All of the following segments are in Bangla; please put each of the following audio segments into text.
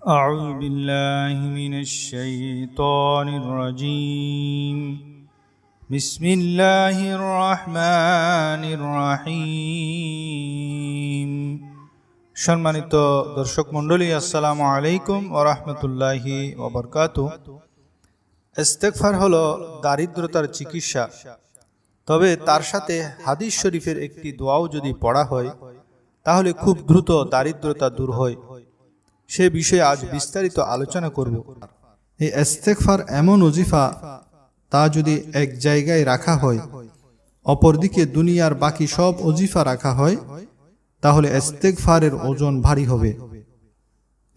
أعوذ بالله من الشيطان الرجيم بسم الله الرحمن الرحيم সম্মানিত দর্শক মণ্ডলী, আসসালামু আলাইকুম ওয়া রাহমাতুল্লাহি ওয়া বারাকাতুহু। ইস্তেগফার হলো দারিদ্রতার চিকিৎসা, তবে তার সাথে হাদিস শরীফের একটি দোয়াও যদি পড়া হয় তাহলে খুব দ্রুত দারিদ্রতা দূর হয়। সে বিষয়ে আজ বিস্তারিত আলোচনা করব। এই ইস্তেগফার এমন ওজিফা, তা যদি এক জায়গায় রাখা হয়, অপরদিকে দুনিয়ার বাকি সব ওজিফা রাখা হয়, তাহলে ইস্তেগফারের ওজন ভারী হবে।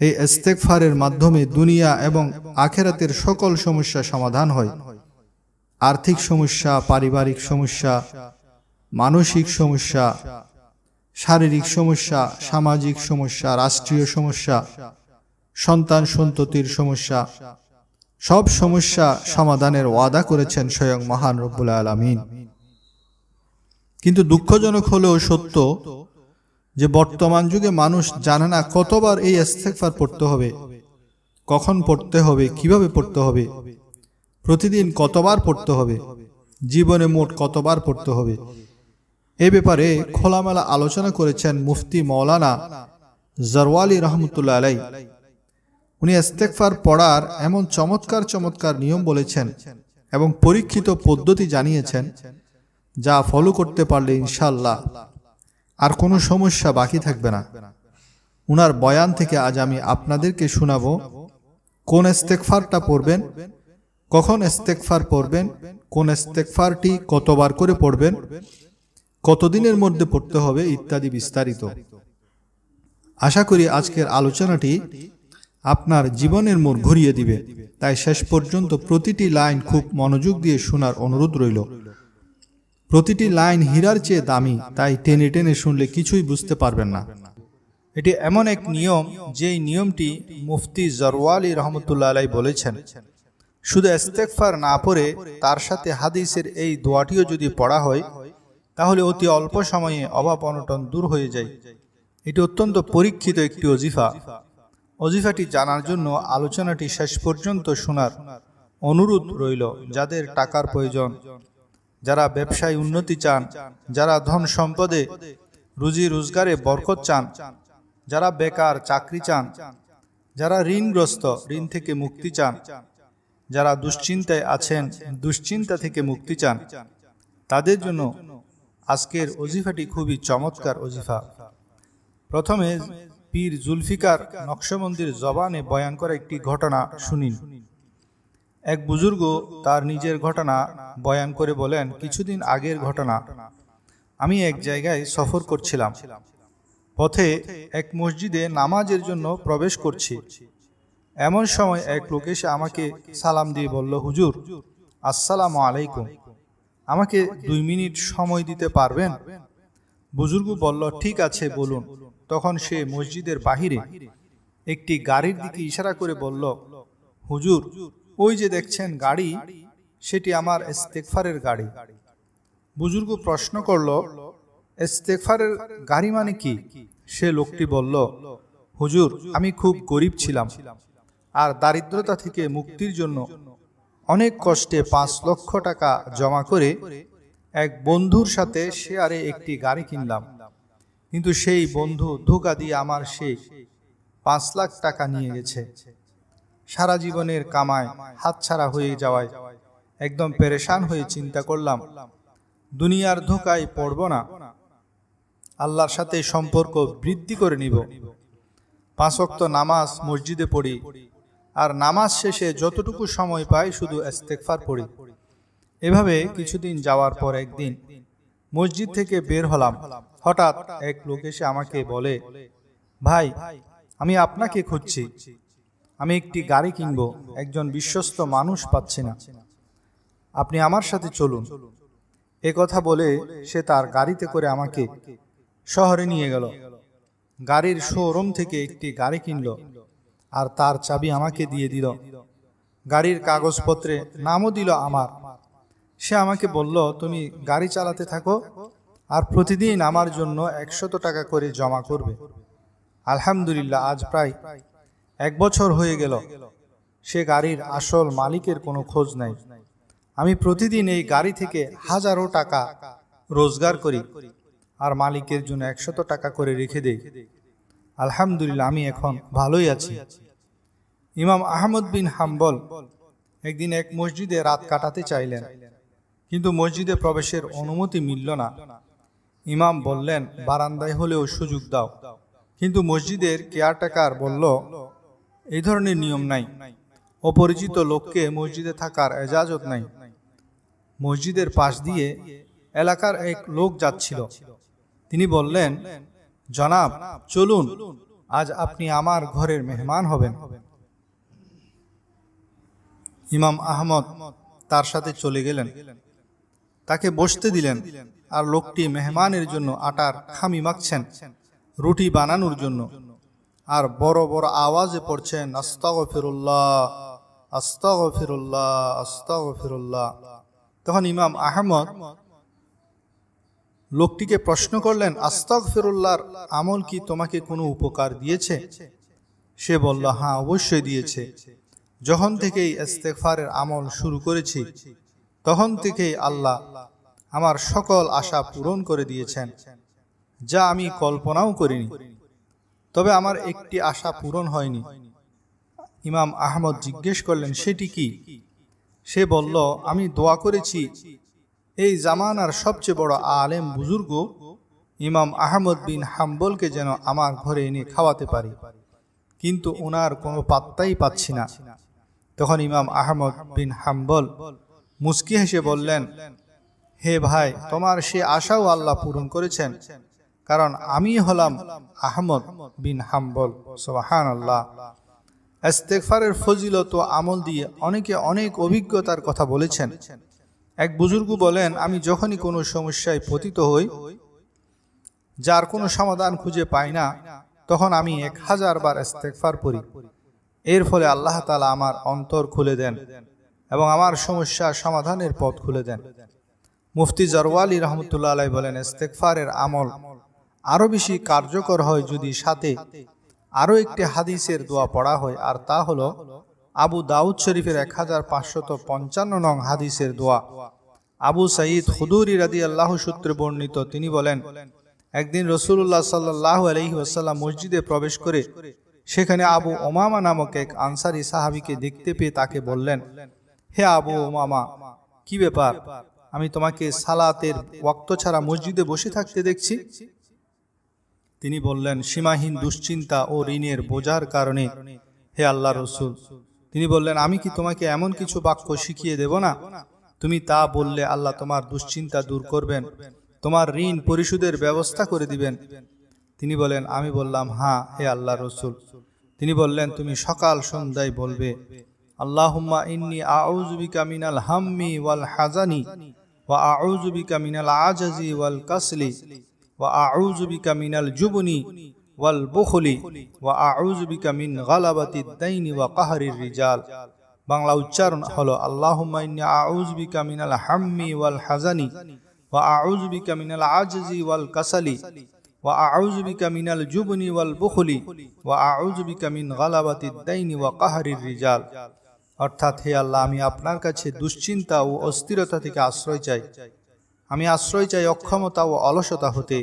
এই ইস্তেগফারের মাধ্যমে দুনিয়া এবং আখিরাতের সকল সমস্যা সমাধান হয়। আর্থিক সমস্যা, পারিবারিক সমস্যা, মানসিক সমস্যা, শারীরিক সমস্যা, সামাজিক সমস্যা, রাষ্ট্রীয় সমস্যা, সন্তান সন্ততির সমস্যা, সব সমস্যা সমাধানের ওয়াদা করেছেন স্বয়ং মহান রব্বুল আলামিন। কিন্তু দুঃখজনক হলেও সত্য যে বর্তমান যুগে মানুষ জানে না কতবার এই ইস্তেগফার পড়তে হবে, কখন পড়তে হবে, কিভাবে পড়তে হবে, প্রতিদিন কতবার পড়তে হবে, জীবনে মোট কতবার পড়তে হবে। এ ব্যাপারে খোলামেলা আলোচনা করেছেন মুফতি মাওলানা জারওয়ালি রহমতুল্লাহ আলাই। উনি ইস্তেগফার পড়ার এমন চমৎকার চমৎকার নিয়ম বলেছেন এবং পরীক্ষিত পদ্ধতি জানিয়েছেন, যা ফলো করতে পারলে ইনশাআল্লাহ আর কোনো সমস্যা বাকি থাকবে না। উনার বয়ান থেকে আজ আমি আপনাদেরকে শোনাবো কোন ইস্তেগফারটা পড়বেন, কখন ইস্তেগফার পড়বেন, কোন ইস্তেগফারটি কতবার করে পড়বেন, কতদিনের মধ্যে পড়তে হবে, ইত্যাদি বিস্তারিত। আশা করি আজকের আলোচনাটি আপনার জীবনের মোড় ঘুরিয়ে দিবে, তাই শেষ পর্যন্ত প্রতিটি লাইন খুব মনোযোগ দিয়ে শোনার অনুরোধ রইল। প্রতিটি লাইন হীরার চেয়ে দামি, তাই টেনে টেনে শুনলে কিছুই বুঝতে পারবেন না। এটি এমন এক নিয়ম, যেই নিয়মটি মুফতি জারওয়ালি রহমতুল্লাহ আলাই বলেছেন। শুধু ইস্তেগফার না পড়ে তার সাথে হাদিসের এই দোয়াটিও যদি পড়া হয় তাহলে অতি অল্প সময়ে অভাব অনটন দূর হয়ে যায়। এটি অত্যন্ত পরীক্ষিত একটি ওজিফা। ওজিফাটি জানার জন্য আলোচনাটি শেষ পর্যন্ত শোনার অনুরোধ রইল। যাদের টাকার প্রয়োজন, যারা ব্যবসায় উন্নতি চান, যারা ধন সম্পদে রুজি রোজগারে বরকত চান, যারা বেকার চাকরি চান, যারা ঋণগ্রস্ত ঋণ থেকে মুক্তি চান, যারা দুশ্চিন্তায় আছেন দুশ্চিন্তা থেকে মুক্তি চান, তাদের জন্য আজকের ওজিফাটি খুবই চমৎকার ওজিফা। প্রথমে পীর জুলফিকার নকশবন্দির জবানে বয়ান করা একটি ঘটনা শুনিন। এক বুজুর্গ তার নিজের ঘটনা বয়ান করে বলেন, কিছুদিন আগের ঘটনা। আমি এক জায়গায় সফর করছিলাম। পথে এক মসজিদে নামাজের জন্য প্রবেশ করছি। এমন সময় এক লোক এসে আমাকে সালাম দিয়ে বলল, হুজুর আসসালামু আলাইকুম, আমাকে 2 মিনিট সময় দিতে পারবেন? বুজুর্গ বলল, ঠিক আছে, বলুন। তখন সে মসজিদের বাহিরে একটি গাড়ির দিকে ইশারা করে বলল, হুজুর ওই যে দেখছেন গাড়ি, সেটি আমার ইস্তেগফারের গাড়ি। বুজুর্গ প্রশ্ন করল, ইস্তেগফারের গাড়ি মানে কি? সে লোকটি বলল, হুজুর আমি খুব গরিব ছিলাম আর দারিদ্রতা থেকে মুক্তির জন্য অনেক কষ্টে 5 লক্ষ টাকা জমা করে এক বন্ধুর সাথে শেয়ারে একটি গাড়ি কিনলাম। কিন্তু সেই বন্ধু ধোঁকা দিয়ে আমার সেই 5 লাখ টাকা নিয়ে গেছে। সারা জীবনের কামাই হাতছাড়া হয়ে যাওয়ায় একদম পেরেশান হয়ে চিন্তা করলাম, দুনিয়ার ধোঁকায় পড়ব না, আল্লাহর সাথে সম্পর্ক বৃদ্ধি করে নিব। 5 ওয়াক্ত নামাজ মসজিদে পড়ি, আর নামাজ শেষে যতটুকু সময় পাই শুধু ইস্তেগফার পড়ি। এভাবে কিছুদিন যাওয়ার পর একদিন মসজিদ থেকে বের হলাম। হঠাৎ এক লোক এসে আমাকে বলে, ভাই আমি আপনাকে খুঁজছি, আমি একটি গাড়ি কিনবো, একজন বিশ্বস্ত মানুষ পাচ্ছি না, আপনি আমার সাথে চলুন। এ কথা বলে সে তার গাড়িতে করে আমাকে শহরে নিয়ে গেল। গাড়ির শোরুম থেকে একটি গাড়ি কিনলো আর তার চাবি আমাকে দিয়ে দিল। গাড়ির কাগজপত্রে নামও দিল আমার। সে আমাকে বলল, তুমি গাড়ি চালাতে থাকো আর প্রতিদিন আমার জন্য 100 টাকা করে জমা করবে। আলহামদুলিল্লাহ, আজ প্রায় 1 বছর হয়ে গেল, সে গাড়ির আসল মালিকের কোনো খোঁজ নাই। আমি প্রতিদিন এই গাড়ি থেকে হাজারো টাকা রোজগার করি আর মালিকের জন্য 100 টাকা করে রেখে দেই। আলহামদুলিল্লাহ, আমি এখন ভালোই আছি। ইমাম আহমদ বিন হাম্বল একদিন এক মসজিদে রাত কাটাতে চাইলেন, কিন্তু মসজিদে প্রবেশের অনুমতি মিলল না। ইমাম বললেন, বারান্দায় হলেও সুযোগ দাও। কিন্তু মসজিদের কেয়ারটেকার বলল, এই ধরনের নিয়ম নাই, অপরিচিত লোককে মসজিদে থাকার এজাজত নাই। মসজিদের পাশ দিয়ে এলাকার এক লোক যাচ্ছিল। তিনি বললেন, জনাব, চলুন, আজ আপনি আমার ঘরের মেহমান হবেন। ইমাম আহমদ তার সাথে চলে গেলেন, তাকে বসতে দিলেন, আর লোকটি মেহমানের জন্য আটার খামি মাখছেন রুটি বানানোর জন্য, আর বড় বড় আওয়াজে পড়ছেন, আস্তাগফিরুল্লাহ, আস্তাগফিরুল্লাহ, আস্তাগফিরুল্লাহ। তখন ইমাম আহমদ লোকটিকে প্রশ্ন করলেন, আস্তাগফিরুল্লাহর আমল কি তোমাকে কোনো উপকার দিয়েছে? সে বলল, হ্যাঁ, অবশ্যই দিয়েছে। যখন থেকেই ইস্তেগফারের আমল শুরু করেছি, তখন থেকেই আল্লাহ আমার সকল আশা পূরণ করে দিয়েছেন, যা আমি কল্পনাও করিনি। তবে আমার একটি আশা পূরণ হয়নি। ইমাম আহমদ জিজ্ঞেস করলেন, সেটি কি? সে বলল, আমি দোয়া করেছি এই জামানার সবচেয়ে বড় আলেম বুজুর্গ ইমাম আহমদ বিন হাম্বলকে যেন আমার ঘরে এনে খাওয়াতে পারি, কিন্তু ওনার কোনো পাত্তাই পাচ্ছি না। তখন ইমাম আহমদ বিন হাম্বল মুস্কি হেসে বললেন, হে ভাই, তোমার সে আশাও আল্লাহ পূরণ করেছেন, কারণ আমি হলাম আহমদ বিন হাম্বল। সুবহানাল্লাহ। ইস্তেগফারের ফজিলত ও আমল দিয়ে অনেকে অনেক অভিজ্ঞতার কথা বলেছেন। এক বুজুর্গ বলেন, আমি যখনই কোনো সমস্যায় পতিত হই, যার কোনো সমাধান খুঁজে পাই না, তখন আমি 1000 বার ইস্তেগফার পড়ি। এর ফলে আল্লাহ তাআলা আমার অন্তর খুলে দেন এবং আমার সমস্যার সমাধানের পথ খুলে দেন। মুফতি জারওয়ালি রহমতুল্লাহ আলাইহি বলেন, ইস্তেগফারের আমল আরো বেশি কার্যকর হয় যদি সাথে আরো একটি হাদিসের দোয়া পড়া হয়, আর তা হলো আবু দাউদ শরীফের 1555 নং হাদিসের দোয়া। আবু সাঈদ খুদরি রাদিয়াল্লাহু সূত্রে বর্ণিত, তিনি বলেন, একদিন রাসূলুল্লাহ সাল্লাল্লাহু আলাইহি ওয়াসাল্লাম মসজিদে প্রবেশ করে সেখানে আবু উমামা নামক এক আনসারী সাহাবীকে দেখতে পেয়ে তাকে বললেন, হে আবু উমামা, কি ব্যাপার? আমি তোমাকে সালাতের ওয়াক্ত ছাড়া মসজিদে বসে থাকতে দেখছি। তিনি বললেন, সীমাহীন দুশ্চিন্তা ও ঋণের বোঝার কারণে হে আল্লাহর রাসূল। তিনি বললেন, আমি কি তোমাকে এমন কিছু বাক্য শিখিয়ে দেব না? তুমি তা বললে আল্লাহ তোমার দুশ্চিন্তা দূর করবেন, তোমার ঋণ পরিশোধের ব্যবস্থা করে দিবেন। তিনি বলেন, আমি বললাম, হ্যাঁ হে আল্লাহর রাসূল। তিনি বললেন, তুমি সকাল সন্ধ্যায় বলবে, আল্লাহুম্মা ইন্নী আউযু বিকা মিনাল হাম্মি ওয়াল হাজানি ওয়া আউযু বিকা মিনাল আজাজি ওয়াল কাসলি ওয়া আউযু বিকা মিনাল জুবনি ওয়াল বুখলি ওয়া আউযু বিকা মিন গালাবাতিদ দাইনি ওয়া কাহরির রিজাল। বাংলা উচ্চারণ হলো, আল্লাহুম্মা ইন্নী আউযু বিকা মিনাল হাম্মি ওয়াল হাজানি ওয়া আউযু বিকা মিনাল আজাজি ওয়াল কাসালি ওয়া আউযু বিকা মিনাল জুবনি ওয়াল বুখলি ওয়া আউযু বিকা মিন গালাবাতিদ দাইনি ওয়া কাহরির রিজাল। অর্থাৎ, হে আল্লাহ, আমি আপনার কাছে দুশ্চিন্তা ও অস্থিরতা থেকে আশ্রয় চাই। আমি আশ্রয় চাই অক্ষমতা ও অলসতা হতে।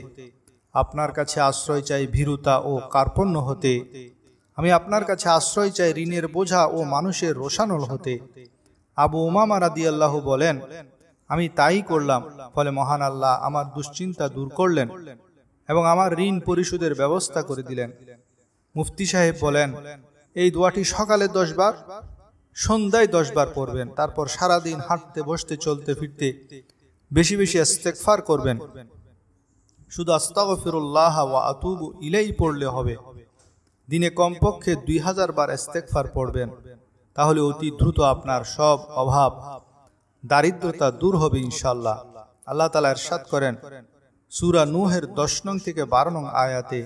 আপনার কাছে আশ্রয় চাই ভীরুতা ও কার্পণ্য হতে। আমি আপনার কাছে আশ্রয় চাই ঋণের বোঝা ও মানুষের রোষানল হতে। আবু উমামা রাদিয়াল্লাহু বলেন, আমি তাই করলাম। ফলে মহান আল্লাহ আমার দুশ্চিন্তা দূর করলেন এবং আমার ঋণ পরিশোধের ব্যবস্থা করে দিলেন। মুফতি সাহেব বলেন, এই দোয়াটি সকালে 10 বার, সন্ধ্যায় 10 বার পড়বেন। তারপর সারাদিন হাঁটতে বসতে চলতে ফিরতে বেশি বেশি ইস্তেগফার করবেন। শুধু আস্তাগফিরুল্লাহ ওয়া আতুবু ইলাইহি পড়লে হবে। দিনে কমপক্ষে 2000 বার ইস্তেগফার পড়বেন। তাহলে অতি দ্রুত আপনার সব অভাব দারিদ্রতা দূর হবে ইনশাআল্লাহ। আল্লাহ তাআলা ইরশাদ করেন সূরা নূহের 10 নং থেকে 12 নং আয়াতে,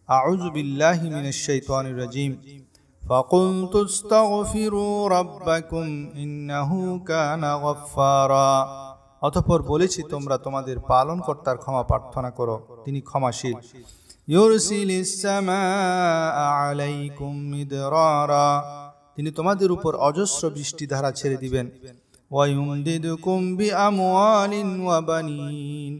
আউযু বিল্লাহি মিনাশ শাইতানির রাজীম, ফাকুলতু আস্তাগফিরু রাব্বাকুম ইন্নাহু কানা গাফফারা। অতঃপর বলেছি, তোমরা তোমাদের পালনকর্তার ক্ষমা প্রার্থনা করো, তিনি ক্ষমাশীল। ইউরসিলিস সামাআ আলাইকুম মিদরারা, তিনি তোমাদের উপর অজস্র বৃষ্টিধারা ছেড়ে দিবেন। ওয়া ইউমদিদুকুম বিআমওয়ালিন ওয়া বানিন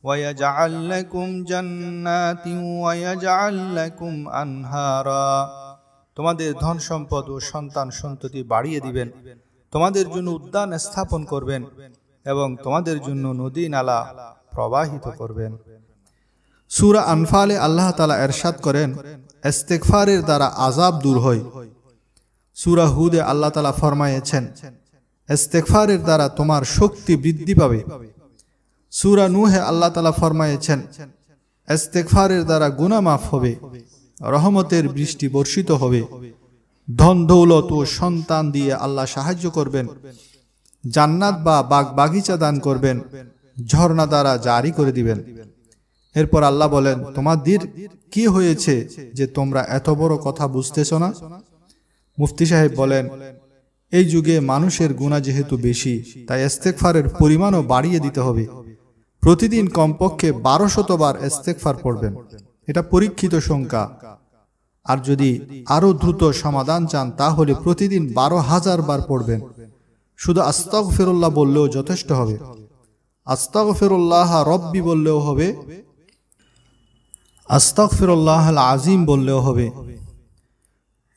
ওয়া ইয়াজআল লাকুম জান্নাতিন ওয়া ইয়াজআল লাকুম আনহারা, তোমাদের ধন সম্পদ ও সন্তান সন্ততি বাড়িয়ে দিবেন, তোমাদের জন্য উদ্যান স্থাপন করবেন এবং তোমাদের জন্য নদী নালা প্রবাহিত করবেন। সূরা আনফালে আল্লাহ তাআলা ইরশাদ করেন, ইস্তিগফারের দ্বারা আযাব দূর হয়। সূরা হুদে আল্লাহ তাআলা ফরমায়েছেন, ইস্তিগফারের দ্বারা তোমার শক্তি বৃদ্ধি পাবে। সূরা নূহে আল্লাহ তাআলা ফরমায়েছেন, ইস্তিগফারের দ্বারা গুনাহ মাফ হবে, রহমতের বৃষ্টি বর্ষিত হবে, ধন দৌলত ও সন্তান দিয়ে আল্লাহ সাহায্য করবেন, জান্নাত বা বাগ বাগিচা দান করবেন, ঝর্ণা দ্বারা জারি করে দিবেন। এরপর আল্লাহ বলেন, তোমাদের কি হয়েছে যে তোমরা এত বড় কথা বুঝতেছ না? মুফতি সাহেব বলেন, এই যুগে মানুষের গুনাহ যেহেতু বেশি, তাই ইস্তেগফারের পরিমাণও বাড়িয়ে দিতে হবে। প্রতিদিন কমপক্ষে 1200 বার ইস্তেগফার পড়বেন, এটা পরীক্ষিত সংখ্যা। আর যদি আরো দ্রুত সমাধান চান তাহলে প্রতিদিন 12,000 বার পড়বেন। শুধু আস্তাগফিরুল্লাহ বললেও যথেষ্ট হবে, আস্তাগফিরুল্লাহ রব্বি বললেও হবে, আস্তাগফিরুল্লাহ আল আজিম বললেও হবে।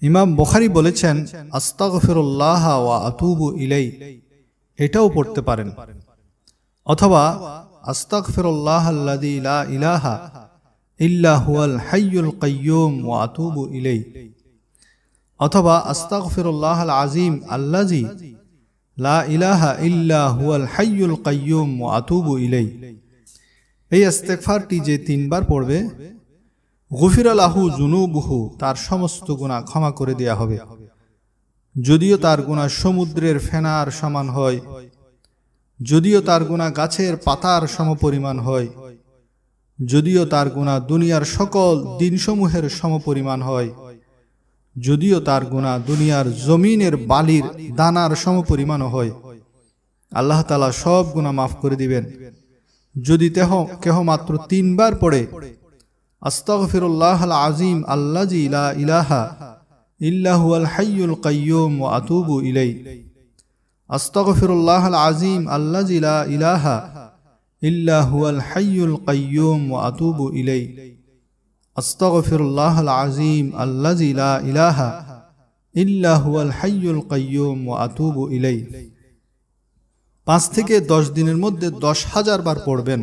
ইমাম বুখারী বলেছেন, আস্তাগফিরুল্লাহ ওয়া আতুবু ইলাই, এটাও পড়তে পারেন। অথবা আস্তাগফিরুল্লাহ আল্লাযী লা ইলাহা ইল্লা হুয়াল হাইয়ুল কাইয়্যুম ওয়া আতুবু ইলাই, অথবা আস্তাগফিরুল্লাহ আল আজিম আল্লাযী লা ইলাহা ইল্লা হুয়াল হাইয়ুল কাইয়্যুম ওয়া আতুবু ইলাই। এই ইস্তেগফারটি যে 3 বার পড়বে, গুফিরা লাহু যুনুবুহু, তার সমস্ত গুনাহ ক্ষমা করে দেয়া হবে। যদিও তার গুনাহ সমুদ্রের ফেনার সমান হয়, যদিও তার গুনাহ গাছের পাতার সমপরিমাণ হয়, যদিও তার গুনাহ দুনিয়ার সকল দিনসমূহের সমপরিমাণ হয়, যদিও তার গুনাহ দুনিয়ার জমিনের বালির দানার সমপরিমাণও হয়, আল্লাহ তাআলা সব গুনাহ মাফ করে দিবেন। যদি কেহ মাত্র 3 বার পড়ে, আস্তাগফিরুল্লাহ আল আজিম আল্লাযী লা ইলাহা ইল্লা হুয়াল হাইয়ুল কাইয়্যুম ওয়া আতুবু ইলাই, আস্তাগফিরুল্লাহ আল আজিম আল্লাযী লা ইলাহা ইল্লা হুয়াল হাইয়ুল কাইয়্যুম ওয়া আতুবু ইলাই, আস্তাগফিরুল্লাহ আল আজিম আল্লাযী লা ইলাহা ইল্লা হুয়াল হাইয়ুল কাইয়্যুম ওয়া আতুবু ইলাই। 5 থেকে 10 দিনের মধ্যে 10,000 বার পড়বেন,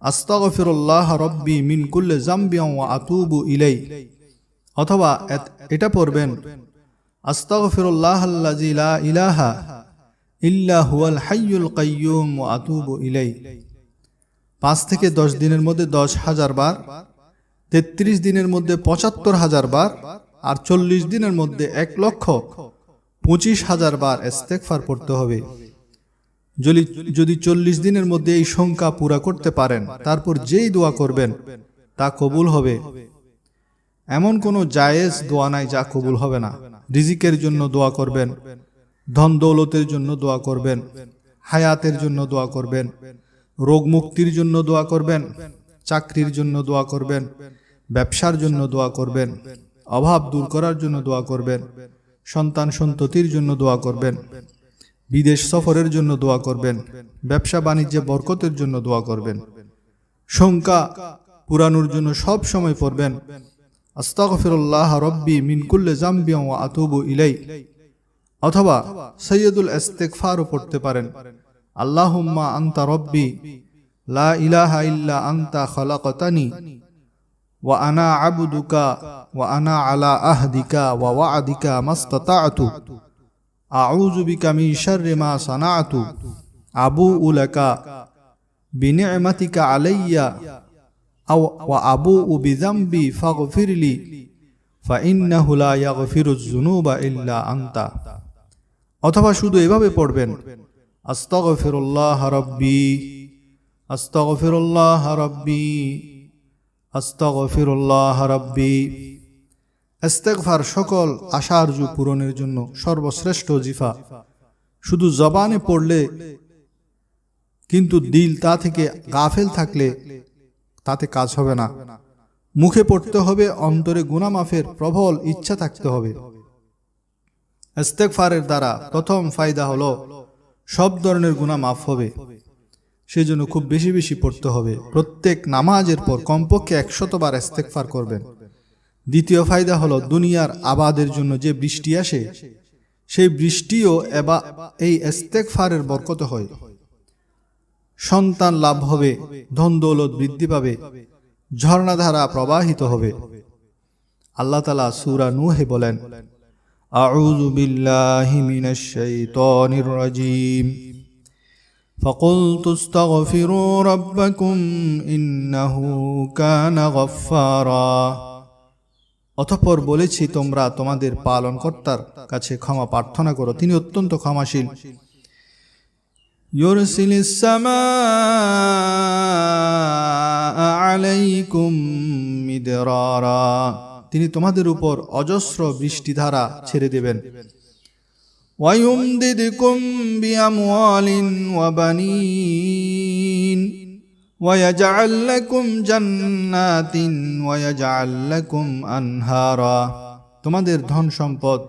আস্তাগফিরুল্লাহ রব্বি মিন কুল্লি যামবিন ওয়া আতুবু ইলাই। অথবা এটা পড়বেন, আস্তাগফিরুল্লাহ আল্লাযী লা ইলাহা ইল্লা হুয়াল হাইয়ুল কাইয়্যুম ওয়া আতুবু ইলাই। 5 থেকে 10 দিনের মধ্যে 10,000 বার, 33 দিনের মধ্যে 75,000 বার, আর 40 দিনের মধ্যে 1,25,000 বার ইস্তেগফার পড়তে হবে। যদি 40 দিনের মধ্যে এই সংখ্যা পুরা করতে পারেন, তারপর যেই দোয়া করবেন তা কবুল হবে। এমন কোনো জায়েজ দোয়া নাই যা কবুল হবে না। রিজিকের জন্য দোয়া করবেন, ধন দৌলতের জন্য দোয়া করবেন, হায়াতের জন্য দোয়া করবেন, রোগ মুক্তির জন্য দোয়া করবেন, চাকরির জন্য দোয়া করবেন, ব্যবসার জন্য দোয়া করবেন, অভাব দূর করার জন্য দোয়া করবেন, সন্তান সন্ততির জন্য দোয়া করবেন, বিদেশ সফরের জন্য দোয়া করবেন, ব্যবসা বাণিজ্যে বরকতের জন্য দোয়া করবেন, সংখ্যা পুরানোর জন্য সব সময় পড়বেন, আস্তাগফিরুল্লাহ রব্বি মিন কুল্লি যামবিন ওয়া আতুবু ইলাই। অথবা সাইয়্যিদুল ইস্তিগফারও পড়তে পারেন, আল্লাহুম্মা আনতা রব্বি লা ইলাহা ইল্লা আনতা খালাকতানি ওয়া আনা আবদুকা ওয়া আনা আলা আহদিকা ওয়া ওয়া'দিকা মাস্তাতা'তু আউযু বিকা মিন শাররি মা সানা'তু আবুউ লাকা বিনি'মাতিকা আলাইয়া ওয়া আবুউ বিযামবি ফাগফিরলি ফাইন্নাহু লা ইয়াগফিরুয যুনুবা ইল্লা আনতা। অথবা শুধু এভাবে পড়বেন, আস্তাগফিরুল্লাহ রাব্বি আস্তাগফিরুল্লাহ রাব্বি আস্তাগফিরুল্লাহ রাব্বি। ইস্তেগফার সকল আশার্য পূরণের জন্য সর্বশ্রেষ্ঠ ওজিফা। শুধু জবানে পড়লে কিন্তু দিল তা থেকে গাফেল থাকলে তাতে কাজ হবে না। মুখে পড়তে হবে, অন্তরে গুনাহ মাফের প্রবল ইচ্ছা থাকতে হবে। ইস্তেগফারের দ্বারা প্রথম ফায়দা হলো সব ধরনের গুনাহ মাফ হবে, সেজন্য খুব বেশি বেশি পড়তে হবে। প্রত্যেক নামাজের পর কমপক্ষে 100 বার ইস্তেগফার করবেন। দ্বিতীয় ফায়দা হলো দুনিয়ার আবাদের জন্য যে বৃষ্টি আসে, সেই বৃষ্টিও এই ইস্তেগফারের বরকতে হয়। সন্তান লাভ হবে, ধন দৌলত বৃদ্ধি পাবে, ঝর্ণাধারা প্রবাহিত হবে। আল্লাহ তাআলা সূরা নূহে বলেন, আউযু বিল্লাহি মিনাশ শাইতানির রাজীম, ফাকুলতু আস্তাগফিরু রাব্বাকুম ইন্নাহু কানা গাফফারা। অতঃপর বলেছি, তোমরা তোমাদের পালনকর্তার কাছে ক্ষমা প্রার্থনা করো, তিনি অত্যন্ত ক্ষমাশীল। ইউরসিলিস সামাআ আলাইকুম মিদরারা, তিনি তোমাদের উপর অজস্র বৃষ্টিধারা ছেড়ে দেবেন। ওয়ায়ুমদিদকুম বিআমওয়ালিন ওয়া বানিন ওয়ায়াজআল লাকুম জান্নাতিন ওয়ায়াজআল লাকুম আনহারা, তোমাদের ধন সম্পদ,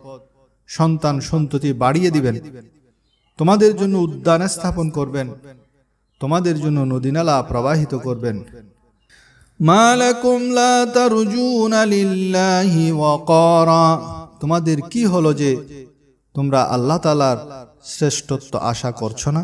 সন্তান সন্ততি বাড়িয়ে দিবেন, তোমাদের জন্য উদ্যান স্থাপন করবেন, তোমাদের জন্য নদীনালা প্রবাহিত করবেন। মা লাকুম লা তারজুনা লিল্লাহি ওয়াকারা, তোমাদের কি হলো যে তোমরা আল্লাহ তাআলার শ্রেষ্ঠত্ব আশা করছো না?